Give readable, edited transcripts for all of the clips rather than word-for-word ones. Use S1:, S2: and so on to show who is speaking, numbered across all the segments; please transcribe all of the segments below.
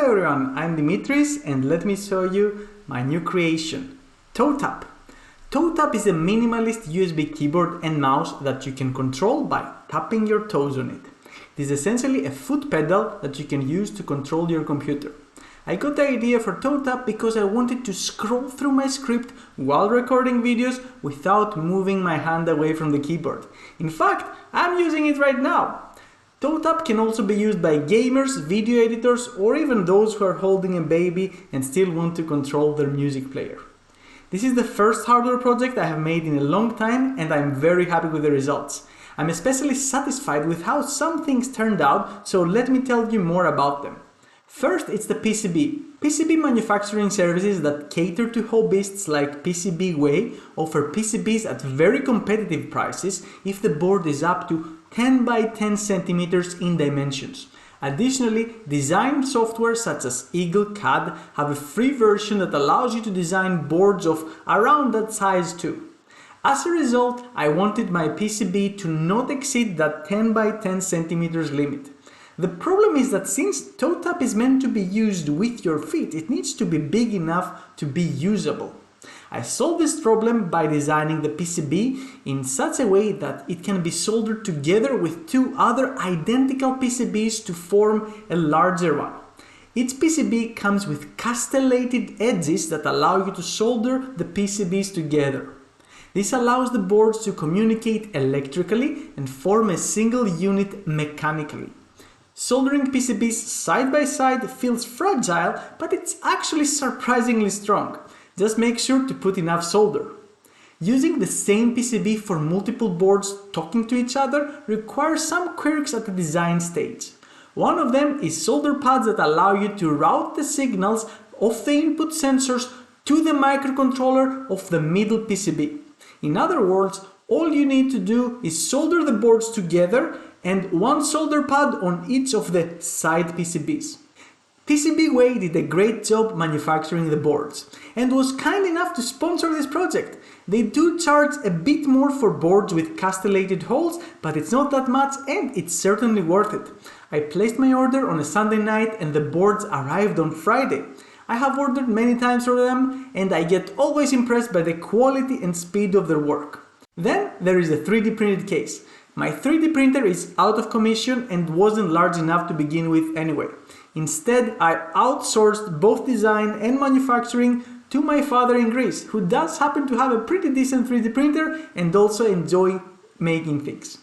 S1: everyone, I'm Dimitris and let me show you my new creation, ToeTap. ToeTap is a minimalist USB keyboard and mouse that you can control by tapping your toes on it. It is essentially a foot pedal that you can use to control your computer. I got the idea for ToeTap because I wanted to scroll through my script while recording videos without moving my hand away from the keyboard. In fact, I'm using it right now. ToeTap can also be used by gamers, video editors, or even those who are holding a baby and still want to control their music player. This is the first hardware project I have made in a long time and I'm very happy with the results. I'm especially satisfied with how some things turned out, so let me tell you more about them. First, it's the PCB. PCB manufacturing services that cater to hobbyists like PCBWay offer PCBs at very competitive prices if the board is up to 10 by 10 centimeters in dimensions. Additionally, design software such as EagleCAD have a free version that allows you to design boards of around that size too. As a result, I wanted my PCB to not exceed that 10 by 10 centimeters limit. The problem is that since ToeTap is meant to be used with your feet, it needs to be big enough to be usable. I solved this problem by designing the PCB in such a way that it can be soldered together with two other identical PCBs to form a larger one. Each PCB comes with castellated edges that allow you to solder the PCBs together. This allows the boards to communicate electrically and form a single unit mechanically. Soldering PCBs side by side feels fragile, but it's actually surprisingly strong. Just make sure to put enough solder. Using the same PCB for multiple boards talking to each other requires some quirks at the design stage. One of them is solder pads that allow you to route the signals of the input sensors to the microcontroller of the middle PCB. In other words, all you need to do is solder the boards together and one solder pad on each of the side PCBs. PCBWay did a great job manufacturing the boards and was kind enough to sponsor this project. They do charge a bit more for boards with castellated holes, but it's not that much and it's certainly worth it. I placed my order on a Sunday night and the boards arrived on Friday. I have ordered many times for them and I get always impressed by the quality and speed of their work. Then there is the 3D printed case. My 3D printer is out of commission and wasn't large enough to begin with anyway. Instead, I outsourced both design and manufacturing to my father in Greece, who does happen to have a pretty decent 3D printer and also enjoy making things.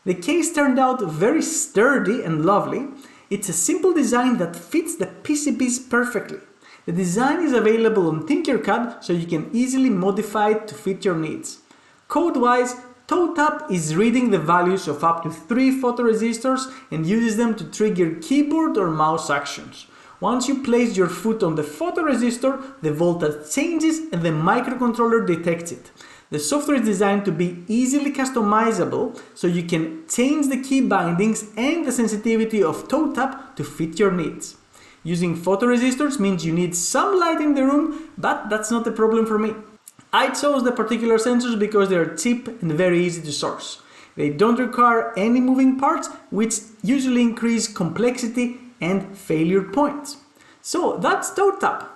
S1: The case turned out very sturdy and lovely. It's a simple design that fits the PCBs perfectly. The design is available on Tinkercad, so you can easily modify it to fit your needs. Code-wise, ToeTap is reading the values of up to 3 photoresistors and uses them to trigger keyboard or mouse actions. Once you place your foot on the photoresistor, the voltage changes and the microcontroller detects it. The software is designed to be easily customizable, so you can change the key bindings and the sensitivity of ToeTap to fit your needs. Using photoresistors means you need some light in the room, but that's not a problem for me. I chose the particular sensors because they are cheap and very easy to source. They don't require any moving parts, which usually increase complexity and failure points. So that's ToeTap.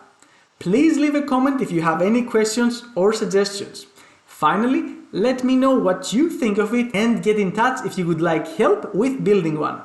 S1: Please leave a comment if you have any questions or suggestions. Finally, let me know what you think of it and get in touch if you would like help with building one.